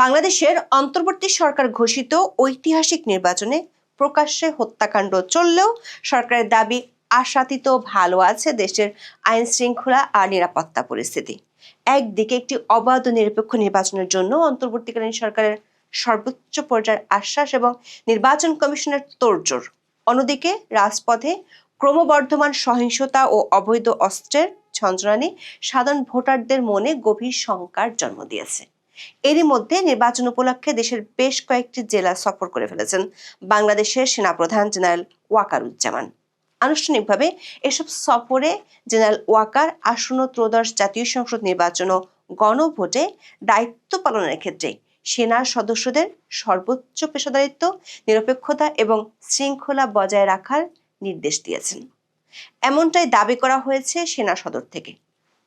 বাংলাদেশের অন্তর্বর্তী সরকার ঘোষিত ঐতিহাসিক নির্বাচনে প্রকাশ্যে হত্যাকাণ্ড চললেও সরকারের দাবি আশাতীত ভালো আছে দেশের আইন শৃঙ্খলা আর নিরাপত্তা পরিস্থিতি। একদিকে একটি অবাধ ও নিরপেক্ষ নির্বাচনের জন্য অন্তর্বর্তীকালীন সরকারের সর্বোচ্চ পর্যায়ের আশ্বাস এবং নির্বাচন কমিশনের তোড়জোড়, অন্যদিকে রাজপথে ক্রমবর্ধমান সহিংসতা ও অবৈধ অস্ত্রের ঝঞ্ঝনানি সাধারণ ভোটারদের মনে গভীর শঙ্কার জন্ম দিয়েছে। এরই মধ্যে নির্বাচন উপলক্ষে দেশের বেশ কয়েকটি জেলা সফর করে ফেলেছেন বাংলাদেশের সেনাপ্রধান জেনারেল ওয়াকারুজ্জামান। আনুষ্ঠানিকভাবে এসব সফরে জেনারেল ওয়াকার আসন্ন ত্রয়োদশ জাতীয় সংসদ নির্বাচন ও গণভোটে দায়িত্ব পালনের ক্ষেত্রে সেনার সদস্যদের সর্বোচ্চ পেশাদারিত্ব, নিরপেক্ষতা এবং শৃঙ্খলা বজায় রাখার নির্দেশ দিয়েছেন। এমনটাই দাবি করা হয়েছে সেনা সদর থেকে।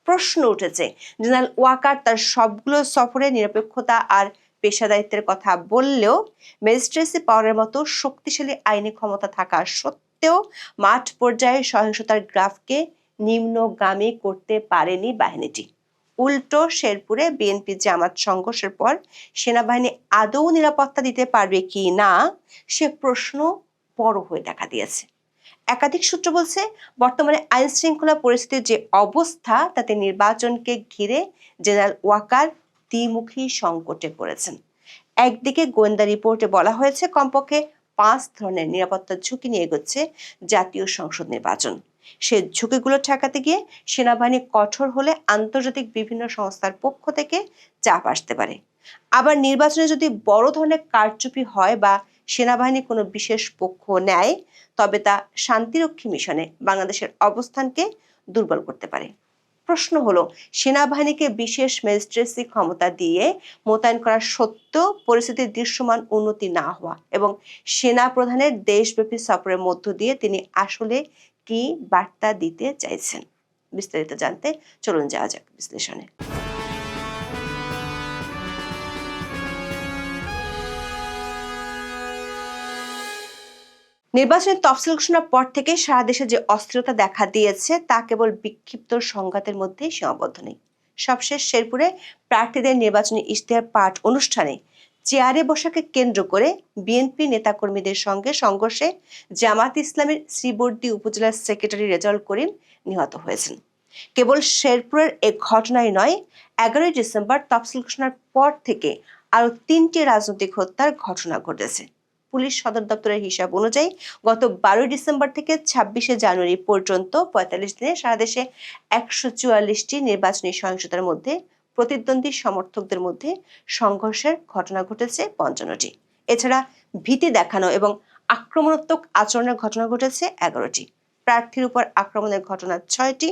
প্রশ্ন উঠেছে, জেনারেল ওয়াকার তার সবগুলো সফরে নিরপেক্ষতা আর পেশাদারিত্বের কথা বললেও ম্যাজিস্ট্রেসি পাওয়ারের মতো শক্তিশালী আইনি ক্ষমতা থাকা সত্ত্বেও মাঠ পর্যায়ে সহিংসতার গ্রাফকে নিম্নগামী করতে পারেনি বাহিনীটি। উল্টো শেরপুরে বিএনপি জামাত সংঘর্ষের পর সেনাবাহিনী আদৌ নিরাপত্তা দিতে পারবে কি না সে প্রশ্ন বড় হয়ে দেখা দিয়েছে। একাধিক সূত্র বলছে, বর্তমানে আইন শৃঙ্খলা পরিস্থিতির যে অবস্থা তাতে নির্বাচনকে ঘিরে জেনারেল ওয়াকার দ্বিমুখী সংকটে পড়েছেন। একদিকে গোয়েন্দা রিপোর্টে বলা হয়েছে কমপক্ষে 5 ধরনের নিরাপত্তার ঝুঁকি নিয়ে এগোচ্ছে জাতীয় সংসদ নির্বাচন। সে ঝুঁকিগুলো ঠেকাতে গিয়ে সেনাবাহিনী কঠোর হলে আন্তর্জাতিক বিভিন্ন সংস্থার পক্ষ থেকে চাপ আসতে পারে। আবার নির্বাচনে যদি বড় ধরনের কারচুপি হয় বা সেনাবাহিনী কোনো বিশেষ পক্ষ নেয় তবে তা শান্তিরক্ষী মিশনে বাংলাদেশের অবস্থানকে দুর্বল করতে পারে। প্রশ্ন হলো, সেনাবাহিনীকে বিশেষ ম্যাজিস্ট্রেসি ক্ষমতা দিয়ে মোতায়েন করা সত্ত্বেও পরিস্থিতির দৃশ্যমান উন্নতি না হওয়া এবং সেনা প্রধানের দেশব্যাপী সফরের মধ্য দিয়ে তিনি আসলে কি বার্তা দিতে চাইছেন? বিস্তারিত জানতে চলুন যাওয়া যাক বিশ্লেষণে। নির্বাচনের তফসিল ঘোষণার পর থেকে সারা দেশে যে অস্থিরতা দেখা দিয়েছে তা কেবল বিক্ষিপ্ত সংঘাতের মধ্যেই সীমাবদ্ধ নেই। সবশেষ শেরপুরে প্রার্থীদের নির্বাচনী ইশতেহার পাঠ অনুষ্ঠানে চেয়ারে বসাকে কেন্দ্র করে বিএনপি নেতাকর্মীদের সঙ্গে সংঘর্ষে জামাত ইসলামের শ্রীবর্দী উপজেলার সেক্রেটারি রেজাউল করিম নিহত হয়েছেন। কেবল শেরপুরের এ ঘটনাই নয়, 11 ডিসেম্বর তফসিল ঘোষণার পর থেকে আরো 3টি রাজনৈতিক হত্যার ঘটনা ঘটেছে। পুলিশ সদর দপ্তরের হিসাব অনুযায়ী গত 12 ডিসেম্বর থেকে 26 জানুয়ারি পর্যন্ত 45 দিনে সারা দেশে 144টি নির্বাচনী সহিংসতার মধ্যে প্রতিদ্বন্দ্বী সমর্থকদের মধ্যে সংঘর্ষের ঘটনা ঘটেছে 55টি। এছাড়া ভীতি দেখানো এবং আক্রমণাত্মক আচরণের ঘটনা ঘটেছে 11টি। প্রার্থীর উপর আক্রমণের ঘটনা 6টি,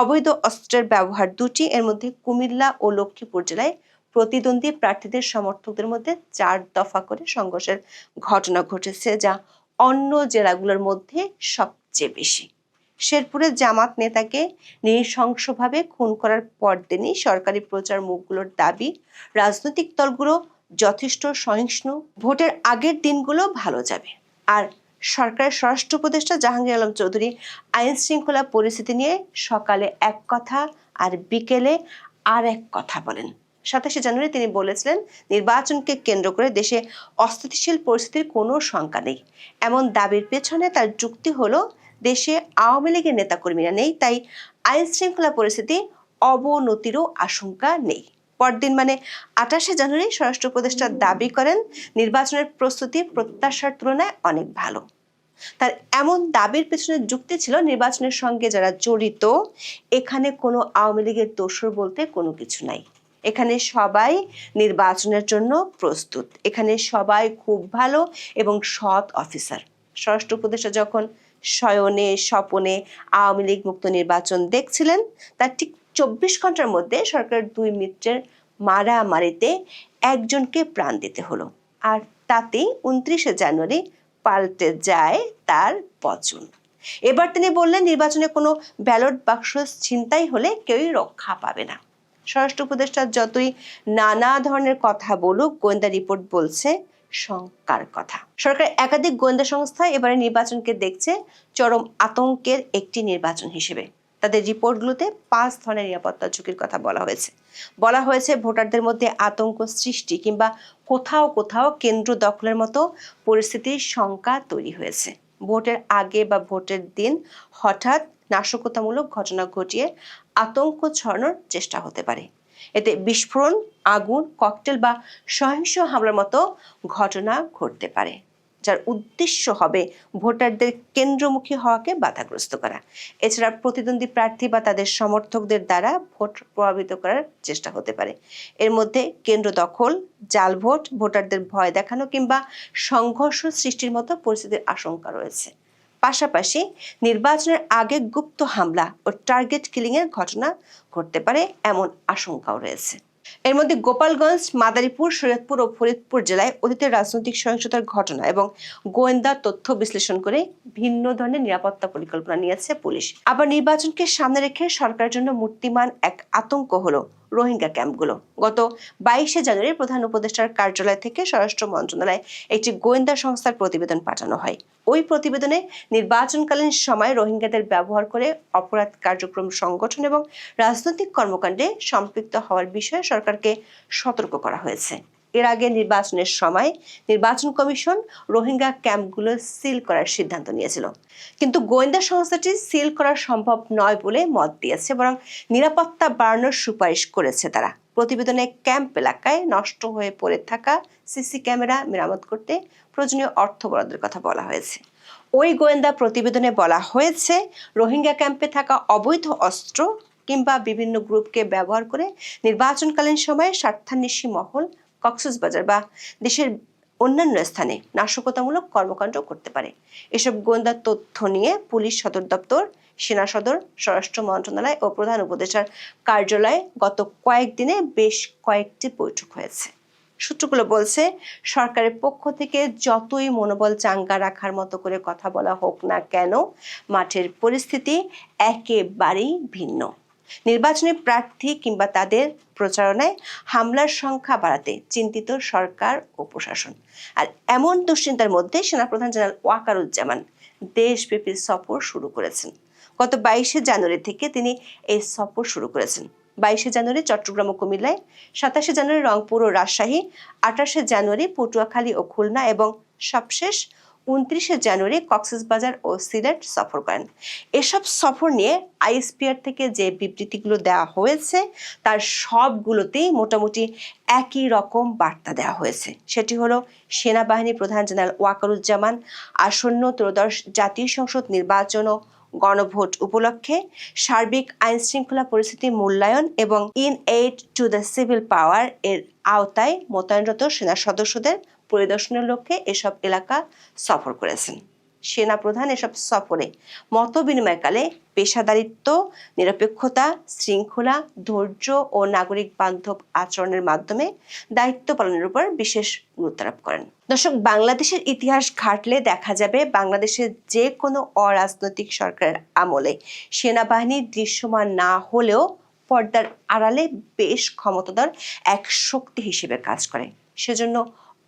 অবৈধ অস্ত্রের ব্যবহার 2টি। এর মধ্যে কুমিল্লা ও লক্ষ্মীপুর জেলায় প্রতিদ্বন্দ্বী প্রার্থীদের সমর্থকদের মধ্যে 4 দফা করে সংঘর্ষের ঘটনা ঘটেছে, যা অন্য জেলাগুলোর মধ্যে সবচেয়ে বেশি। শেরপুরে জামাত নেতাকে নৃশংসভাবে খুন করার পরদিনই সরকারি প্রচার মুখগুলোর দাবি রাজনৈতিক দলগুলো যথেষ্ট সহিষ্ণু, ভোটের আগের দিনগুলো ভালো যাবে। আর সরকারের স্বরাষ্ট্র উপদেষ্টা জাহাঙ্গীর আলম চৌধুরী আইন শৃঙ্খলা পরিস্থিতি নিয়ে সকালে এক কথা আর বিকেলে আর এক কথা বলেন। 27 জানুয়ারি তিনি বলেছিলেন, নির্বাচনকে কেন্দ্র করে দেশে অস্থিতিশীল পরিস্থিতির কোনো শঙ্কা নেই। এমন দাবির পেছনে তার যুক্তি হলো, দেশে আওয়ামী লীগের নেতাকর্মীরা নেই, তাই আইন শৃঙ্খলা পরিস্থিতি অবনতিরও আশঙ্কা নেই। পরদিন মানে 28 জানুয়ারি স্বরাষ্ট্র উপদেষ্টা দাবি করেন, নির্বাচনের প্রস্তুতি প্রত্যাশার তুলনায় অনেক ভালো। তার এমন দাবির পেছনে যুক্তি ছিল, নির্বাচনের সঙ্গে যারা জড়িত এখানে কোনো আওয়ামী লীগের দোসর বলতে কোনো কিছু নাই। এখানে সবাই নির্বাচনের জন্য প্রস্তুত, এখানে সবাই খুব ভালো এবং সৎ অফিসার। স্বরাষ্ট্র উপদেষ্টা যখন শয়নে স্বপনে আওয়ামী লীগ মুক্ত নির্বাচন দেখছিলেন, তার ঠিক 24 ঘন্টার মধ্যে সরকারের 2 মিত্রের মারামারিতে একজনকে প্রাণ দিতে হলো। আর তাতেই 29 জানুয়ারি পাল্টে যায় তার বচন। এবার তিনি বললেন, নির্বাচনে কোনো ব্যালট বাক্স ছিনতাই হলে কেউই রক্ষা পাবে না। স্বরাষ্ট্র উপদেষ্টা যতই নানা ধরনের কথা বলুক, গোয়েন্দা রিপোর্ট বলছে শঙ্কার কথা। সরকার একাধিক গোয়েন্দা সংস্থা এবারে নির্বাচনকে দেখছে চরম আতঙ্কের একটি নির্বাচন হিসেবে। তাদের রিপোর্টগুলোতে 5 ধরনের নিরাপত্তা ঝুঁকির কথা বলা হয়েছে ভোটারদের মধ্যে আতঙ্ক সৃষ্টি কিংবা কোথাও কোথাও কেন্দ্র দখলের মতো পরিস্থিতির শঙ্কা তৈরি হয়েছে। ভোটের আগে বা ভোটের দিন হঠাৎ নাশকতামূলক ঘটনা ঘটিয়ে আতঙ্ক ছড়ানোর চেষ্টা হতে পারে। এতে বিস্ফোরণ, আগুন, ককটেল বা সহিংস হামলার মতো ঘটনা ঘটতে পারে, যার উদ্দেশ্য হবে ভোটারদের কেন্দ্রমুখী হওয়াকে বাধাগ্রস্ত করা। এছাড়া প্রতিদ্বন্দ্বী প্রার্থী বা তাদের সমর্থকদের দ্বারা ভোট প্রভাবিত করার চেষ্টা হতে পারে। এর মধ্যে কেন্দ্র দখল, জাল ভোট, ভোটারদের ভয় দেখানো কিংবা সংঘর্ষ সৃষ্টির মতো পরিস্থিতির আশঙ্কা রয়েছে। পাশাপাশি নির্বাচনের আগে গুপ্ত হামলা ও টার্গেট কিলিং এর ঘটনা ঘটতে পারে এমন আশঙ্কাও রয়েছে। এর মধ্যে গোপালগঞ্জ, মাদারীপুর, শরীয়তপুর ও ফরিদপুর জেলায় অতীতের রাজনৈতিক সহিংসতার ঘটনা এবং গোয়েন্দা তথ্য বিশ্লেষণ করে ভিন্ন ধরনের নিরাপত্তা পরিকল্পনা নিয়েছে পুলিশ। আবার নির্বাচনকে সামনে রেখে সরকারের জন্য মূর্তিমান এক আতঙ্ক হলো রোহিঙ্গা ক্যাম্পগুলো। গত 22শে জানুয়ারি প্রধান উপদেষ্টার কার্যালয় থেকে স্বরাষ্ট্র মন্ত্রণালয়ে একটি গোয়েন্দা সংস্থার প্রতিবেদন পাঠানো হয়। ওই প্রতিবেদনে নির্বাচনকালীন সময় রোহিঙ্গাদের ব্যবহার করে অপরাধ কার্যক্রম সংগঠন এবং রাজনৈতিক কর্মকাণ্ডে সম্পৃক্ত হওয়ার বিষয়ে সরকারকে সতর্ক করা হয়েছে। এর আগে নির্বাচনের সময় নির্বাচন কমিশন রোহিঙ্গা ক্যাম্পগুলো সিল করার সিদ্ধান্ত নিয়েছিল, কিন্তু গোয়েন্দা সংস্থাটি সিল করা সম্ভব নয় বলে মত দিয়েছে, বরং নিরাপত্তা বাড়ানোর সুপারিশ করেছে তারা। প্রতিবেদনে ক্যাম্প এলাকায় নষ্ট হয়ে পড়ে থাকা সিসি ক্যামেরা মেরামত করতে প্রয়োজনীয় অর্থ বরাদ্দের কথা বলা হয়েছে। ওই গোয়েন্দা প্রতিবেদনে বলা হয়েছে রোহিঙ্গা ক্যাম্পে থাকা অবৈধ অস্ত্র কিংবা বিভিন্ন গ্রুপকে ব্যবহার করে নির্বাচনকালীন সময়ে স্বার্থান্বেষী মহল কক্সবাজার বা দেশের অন্যান্য স্থানে নাশকতামূলক কর্মকাণ্ড করতে পারে। এসব গোয়েন্দা তথ্য নিয়ে পুলিশ সদর দপ্তর, সেনা সদর, স্বরাষ্ট্র মন্ত্রণালয় ও প্রধান উপদেষ্টার কার্যালয়ে গত কয়েকদিনে বেশ কয়েকটি বৈঠক হয়েছে। সূত্রগুলো বলছে, সরকারের পক্ষ থেকে যতই মনোবল চাঙ্গা রাখার মতো করে কথা বলা হোক না কেন, মাঠের পরিস্থিতি একেবারেই ভিন্ন। নির্বাচনী প্রার্থী কিংবা তাদের প্রচারণায় হামলার সংখ্যা বাড়াতে চিন্তিত সরকার ও প্রশাসন। আর এমন দুশ্চিন্তার মধ্যে সেনাপ্রধান জেনারেল ওয়াকারুজ্জামান দেশব্যাপী সফর শুরু করেছেন। গত 22শে জানুয়ারি থেকে তিনি এই সফর শুরু করেছেন। 22শে জানুয়ারি চট্টগ্রাম ও কুমিল্লায়, 27শে জানুয়ারি রংপুর ও রাজশাহী, 28শে জানুয়ারি পটুয়াখালী ও খুলনা এবং সবশেষ 29শে জানুয়ারি কক্সবাজার ও সিলেট সফর করেন। এসব সফর নিয়ে আইএসপিআর থেকে যে বিবৃতিগুলো দেওয়া হয়েছে তার সবগুলোতেই মোটামুটি একই রকম বার্তা দেওয়া হয়েছে। সেটি হলো সেনাবাহিনী প্রধান জেনারেল ওয়াকারুজ্জামান আসন্ন ত্রয়োদশ জাতীয় সংসদ নির্বাচন ও গণভোট উপলক্ষে সার্বিক আইন শৃঙ্খলা পরিস্থিতি মূল্যায়ন এবং in aid to the civil পাওয়ার এর আওতায় মোতায়েনরত সেনা সদস্যদের পরিদর্শনের লক্ষ্যে এসব এলাকা সফর করেছেন। সেনা প্রধান এসব সফরে মত বিনিময়কালে পেশাদারিত্ব, নিরপেক্ষতা, শৃঙ্খলা, ধৈর্য ও নাগরিক বান্ধব আচরণের মাধ্যমে দায়িত্ব পালনের উপর বিশেষ গুরুত্ব আরোপ করেন। দর্শক, বাংলাদেশের ইতিহাস ঘাটলে দেখা যাবে বাংলাদেশের যে কোনো অরাজনৈতিক সরকারের আমলে সেনাবাহিনী দৃশ্যমান না হলেও পর্দার আড়ালে বেশ ক্ষমতাধর এক শক্তি হিসেবে কাজ করে। সেজন্য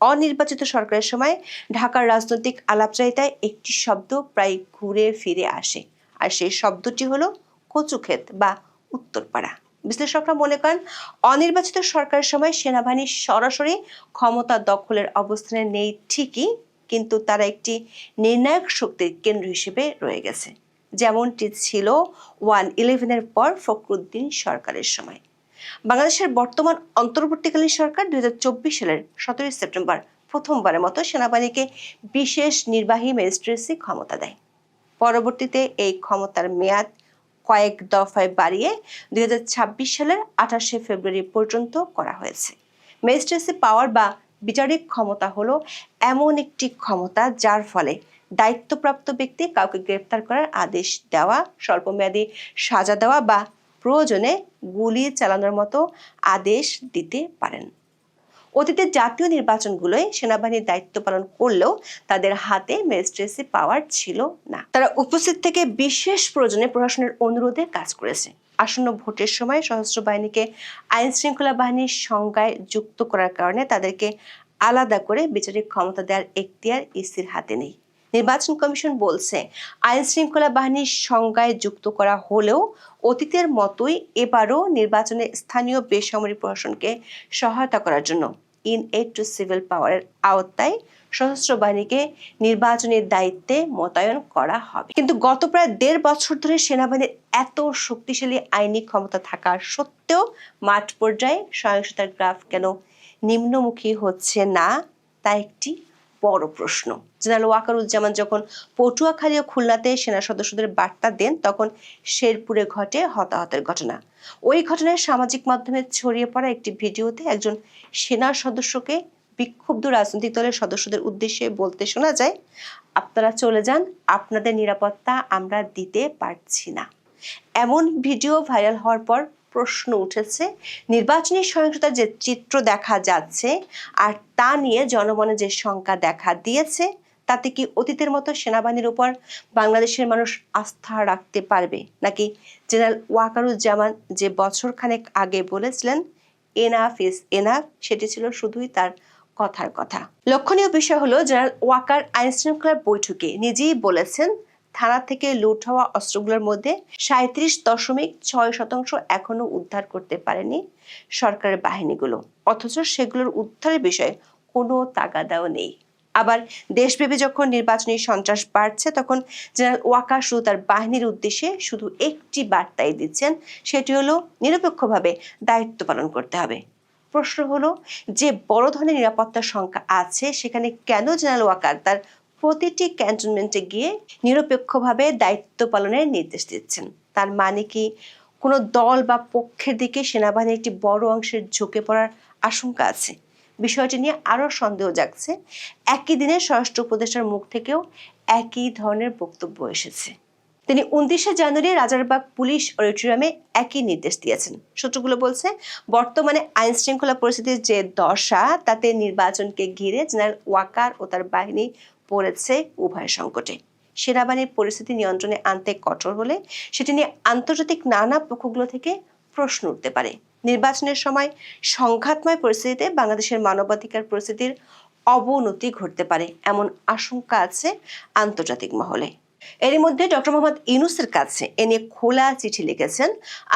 অনির্বাচিত সরকারের সময় ঢাকার রাজনৈতিক আলাপচারিতায় একটি শব্দ প্রায় ঘুরে ফিরে আসে, আর সেই শব্দটি হলো কচুক্ষেত বা উত্তরপাড়া। বিশ্লেষকরা মনে করেন, অনির্বাচিত সরকারের সময় সেনাবাহিনী সরাসরি ক্ষমতা দখলের অবস্থানে নেই ঠিকই, কিন্তু তারা একটি নির্ণায়ক শক্তির কেন্দ্র হিসেবে রয়ে গেছে, যেমনটি ছিল 1/11-এর পর ফখরুদ্দিন সরকারের সময়। বাংলাদেশের বর্তমান অন্তর্বর্তীকালীন সরকার 2024 সালের 17 সেপ্টেম্বর প্রথমবারের মতো সেনাবাহিনীকে বিশেষ নির্বাহী ম্যাজিস্ট্রেসি ক্ষমতা দেয়। পরবর্তীতে এই ক্ষমতার মেয়াদ কয়েক দফায় বাড়িয়ে 2026 সালের 28শে ফেব্রুয়ারি পর্যন্ত করা হয়েছে। ম্যাজিস্ট্রেসি পাওয়ার বা বিচারিক ক্ষমতা হলো এমন একটি ক্ষমতা যার ফলে দায়িত্বপ্রাপ্ত ব্যক্তি কাউকে গ্রেফতার করার আদেশ দেওয়া, স্বল্পমেয়াদী সাজা দেওয়া বা প্রয়োজনে গুলি চালানোর মতো আদেশ দিতে পারেন। অতীতে জাতীয় নির্বাচনগুলোয় সেনাবাহিনীর দায়িত্ব পালন করলেও তাদের হাতে ম্যাজিস্ট্রেসি পাওয়ার ছিল না। তারা উপস্থিত থেকে বিশেষ প্রয়োজনে প্রশাসনের অনুরোধে কাজ করেছে। আসন্ন ভোটের সময় সশস্ত্র বাহিনীকে আইন শৃঙ্খলা বাহিনীর সংজ্ঞায় যুক্ত করার কারণে তাদেরকে আলাদা করে বিচারিক ক্ষমতা দেওয়ার এখতিয়ার ইসির হাতে নেই। নির্বাচন কমিশন বলছে, আইন শৃঙ্খলা বাহিনীর সংজ্ঞায় যুক্ত করা হলেও অতীতের মতোই এবারও নির্বাচনে স্থানীয় বেসামরিক প্রশাসনকে সহায়তা করার জন্য ইন এইড টু সিভিল পাওয়ারের আওতায় সশস্ত্র বাহিনীকে নির্বাচনের দায়িত্বে মোতায়েন করা হবে। কিন্তু গত প্রায় 1.5 বছর ধরে সেনাবাহিনীর এত শক্তিশালী আইনি ক্ষমতা থাকা সত্ত্বেও মাঠ পর্যায়ে সহিংসতার গ্রাফ কেন নিম্নমুখী হচ্ছে না, তা একটি বড় প্রশ্ন। জেনারেল ওয়াকারুজ্জামান যখন পটুয়াখালী ও খুলনাতে সেনা সদস্যদের বার্তা দেন, তখন শেরপুরে ঘটে হতাহতের ঘটনা। ওই ঘটনায় সামাজিক মাধ্যমে ছড়িয়ে পড়া একটি ভিডিওতে একজন সেনা সদস্যকে বিক্ষুব্ধ রাজনৈতিক দলের সদস্যদের উদ্দেশ্যে বলতে শোনা যায়, আপনারা চলে যান, আপনাদের নিরাপত্তা আমরা দিতে পারছি না। এমন ভিডিও ভাইরাল হওয়ার পর প্রশ্ন উঠেছে, নির্বাচনী সহিংসতার যে চিত্র দেখা যাচ্ছে আর তা নিয়ে জনমনে যে শঙ্কা দেখা দিয়েছে, তাতে কি অতীতের মতো সেনাবাহিনীর উপর বাংলাদেশের মানুষ আস্থা রাখতে পারবে, নাকি জেনারেল ওয়াকারুজ্জামান যে বছরখানেক আগে বলেছিলেন এনাফ ইজ এনাফ, সেটি ছিল শুধুই তার কথার কথা? লক্ষণীয় বিষয় হলো, জেনারেল ওয়াকার আইন শৃঙ্খলার বৈঠকে নিজেই বলেছেন, থানা থেকে লুট হওয়া অস্ত্রগুলোর মধ্যে 37.6% এখনো উদ্ধার করতে পারেনি সরকারের বাহিনীগুলো, অথচ সেগুলোর উদ্ধারের বিষয়ে কোনো তাগাদাও নেই। আবার দেশব্যাপী যখন নির্বাচনী সন্ত্রাস বাড়ছে, তখন জেনারেল ওয়াকার শুধু তার বাহিনীর উদ্দেশ্যে শুধু একটি বার্তাই দিচ্ছেন, সেটি হলো নিরপেক্ষভাবে দায়িত্ব পালন করতে হবে। প্রশ্ন হলো, যে বড় ধরনের নিরাপত্তার সংখ্যা আছে, সেখানে কেন জেনারেল ওয়াকার তার প্রতিটি ক্যান্টনমেন্টে গিয়ে নিরপেক্ষভাবে দায়িত্ব পালনের নির্দেশ দিচ্ছেন? তার মানে কি কোনো দল বা পক্ষের দিকে সেনাবাহিনীর একটি বড় অংশের ঝুঁকে পড়ার আশঙ্কা আছে? বিষয়টি নিয়ে আরও সন্দেহ জাগছে। একই দিনে স্বরাষ্ট্র উপদেষ্টার মুখ থেকেও একই ধরনের বক্তব্য এসেছে। তিনি 29 জানুয়ারি রাজারবাগ পুলিশ অডিটোরিয়ামে একই নির্দেশ দিয়েছেন। সূত্রগুলো বলছে, বর্তমানে আইন শৃঙ্খলা পরিস্থিতির যে দশা, তাতে নির্বাচনকে ঘিরে জেনারেল ওয়াকার ও তার বাহিনী পড়েছে উভয় সংকটে। সেনাবাহিনীর পরিস্থিতি নিয়ন্ত্রণে আনতে কঠোর হলে সেটি নিয়ে আন্তর্জাতিক নানা পক্ষগুলো থেকে প্রশ্ন উঠতে পারে। নির্বাচনের সময় সংঘাতময় পরিস্থিতিতে বাংলাদেশের মানবাধিকার পরিস্থিতির অবনতি ঘটতে পারে, এমন আশঙ্কা আছে আন্তর্জাতিক মহলে। এরই মধ্যে ডক্টর মোহাম্মদ ইউনূসের কাছে এ নিয়ে খোলা চিঠি লিখেছেন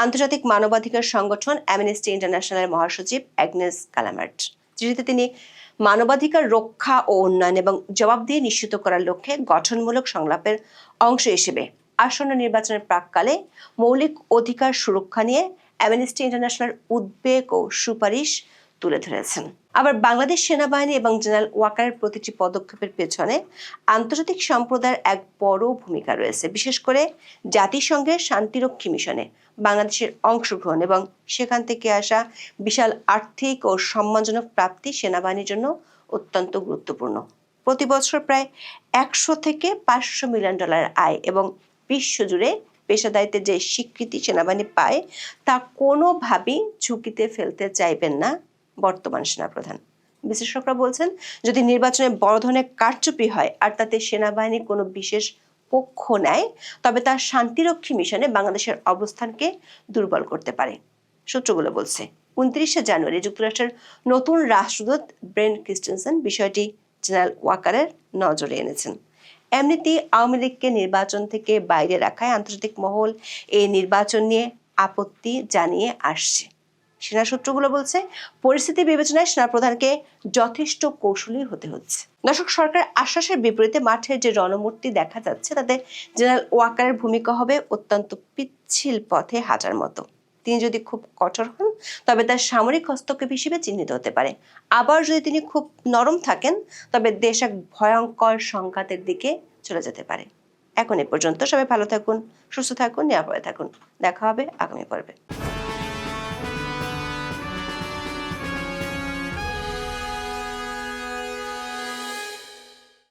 আন্তর্জাতিক মানবাধিকার সংগঠন অ্যামনেস্টি ইন্টারন্যাশনালের মহাসচিব অ্যাগনেস কালামার্ট। চিঠিতে তিনি মানবাধিকার রক্ষা ও উন্নয়ন এবং জবাবদিহি নিশ্চিত করার লক্ষ্যে গঠনমূলক সংলাপের অংশ হিসেবে আসন্ন নির্বাচনের প্রাক্কালে মৌলিক অধিকার সুরক্ষা নিয়ে অ্যামনেস্টি ইন্টারন্যাশনাল উদ্বেগ ও সুপারিশ তুলে ধরেছেন। আবার বাংলাদেশ সেনাবাহিনী এবং জেনারেল ওয়াকারের প্রতিটি পদক্ষেপের পেছনে আন্তর্জাতিক সম্প্রদায়ের এক বড় ভূমিকা রয়েছে, বিশেষ করে জাতিসংঘের শান্তিরক্ষী মিশনে বাংলাদেশের অংশগ্রহণ এবং সেখান থেকে আসা বিশাল আর্থিক ও সম্মানজনক প্রাপ্তি সেনাবাহিনীর জন্য অত্যন্ত গুরুত্বপূর্ণ। প্রতি বছর প্রায় 100 থেকে 500 মিলিয়ন ডলার আয় এবং বিশ্বজুড়ে পেশাদারিত্বের যে স্বীকৃতি সেনাবাহিনী পায়, তা কোনোভাবেই ঝুঁকিতে ফেলতে চাইবেন না বর্তমান সেনাপ্রধান। বিশ্লেষকরা বলছেন, যদি নির্বাচনে বড় ধরনের কারচুপি হয় আর তাতে সেনাবাহিনী কোনো বিশেষ পক্ষ নেয়, তবে তার শান্তিরক্ষী মিশনে বাংলাদেশের অবস্থানকে দুর্বল করতে পারে। সূত্রগুলো বলছে, 29 জানুয়ারি যুক্তরাষ্ট্রের নতুন রাষ্ট্রদূত ব্রেন্ট ক্রিস্টেনসেন বিষয়টি জেনারেল ওয়াকারের নজরে এনেছেন। এমনিতেই আওয়ামী লীগকে নির্বাচন থেকে বাইরে রাখায় আন্তর্জাতিক মহল এই নির্বাচন নিয়ে আপত্তি জানিয়ে আসছে। সেনা সূত্রগুলো বলছে, পরিস্থিতি বিবেচনায় সেনাপ্রধানকে যথেষ্ট কৌশলী হতে হচ্ছে। দর্শক, সরকার আশ্বাসের বিপরীতে মাঠের যে রণমূর্তি দেখা যাচ্ছে, তাতে জেনারেল ওয়াকারের ভূমিকা হবে অত্যন্ত পিচ্ছিল পথে হাঁটার মতো। তিনি যদি খুব কঠোর হন, তবে তার সামরিক হস্তক্ষেপ হিসেবে চিহ্নিত হতে পারে। আবার যদি তিনি খুব নরম থাকেন, তবে দেশ এক ভয়ঙ্কর সংঘাতের দিকে চলে যেতে পারে। এখন এ পর্যন্ত। সবাই ভালো থাকুন, সুস্থ থাকুন, নিরাপদে থাকুন। দেখা হবে আগামী পর্বে।